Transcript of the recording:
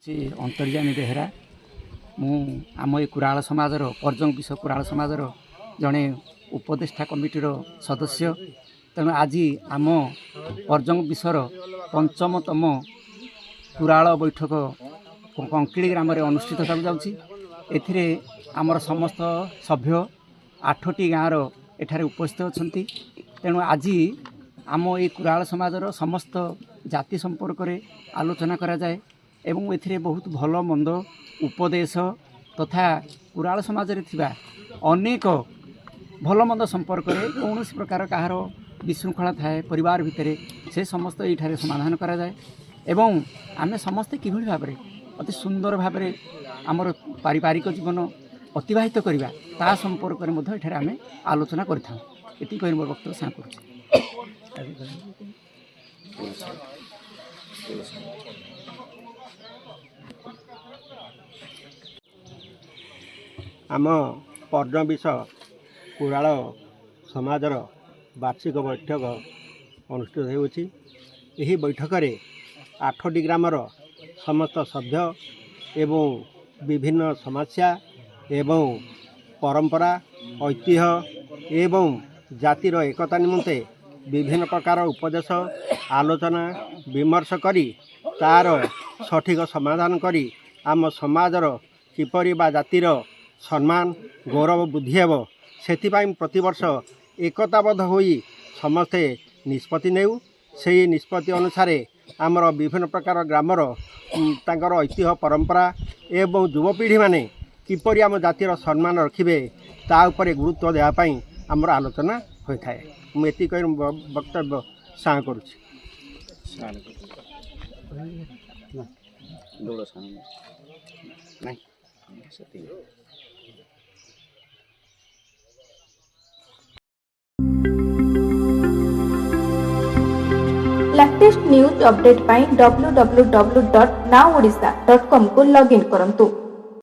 अंतर्यामी बेहेरा मु आम ए कुराल समाजर पर्जंग विश्व कुराल समाजर जड़े उपदेष्टा कमिटीर सदस्य तेणु आज आम पर्जंग विश्वर पंचमतम कुराल बैठक कंकिली ग्राम अनुष्ठित होता जाऊँगी एमर समस्त सभ्य 8टी गाँवर एठारे उपस्थित अच्छा तेणु आज आम ये कुराल समाजर समस्त जाति संपर्क में आलोचना करा जाए एवं एथिरे बहुत भल मंद उपदेश तथा कुराल समाज रे थिबा अनेक भल मंद संपर्क में कौन प्रकार कहार विशृंखला थाए परिवार भितर से समस्त ये समाधान करा जाए एवं आमे समस्ते किभଳି भाबरे अति सुंदर भाबरे आमर पारिवारिक जीवन अतिबाहित करवा ता संपर्क में मध्य एठारे आमे आलोचना करथां एति कहि मोर वक्तव्य सां करूछि। आम पर्जंग विश्व कुराल समाजर वार्षिक बैठक अनुष्ठित होउछि। एही बैठक रे 8टी ग्रामर समस्त सभ्य एवं विभिन्न समस्या एवं परंपरा ऐतिह्य एवं जातिर एकता निमंते विभिन्न प्रकार उपदेश आलोचना विमर्श करी तार सठिक समाधान करी आम समाजर किपरि बा जातिर सम्मान गौरव वृद्धि हेब सेथिपाई प्रतिवर्ष एकताबद्ध होई समस्ते निष्पत्ति नेउ से निष्पत्ति अनुसार आमर विभिन्न प्रकार ग्रामर तांकर ऐतिह्य परंपरा एवं युवपीढ़ी माने किपरि आम जातिर सम्मान रखिबे ता उपरे गुरुत्व देवाई आमर आलोचना होता है। मुझे कही वक्तव्य साँ करुँच। लेटेस्ट न्यूज अपडेट पाई www.nowodisha.com को लॉगिन करंतु।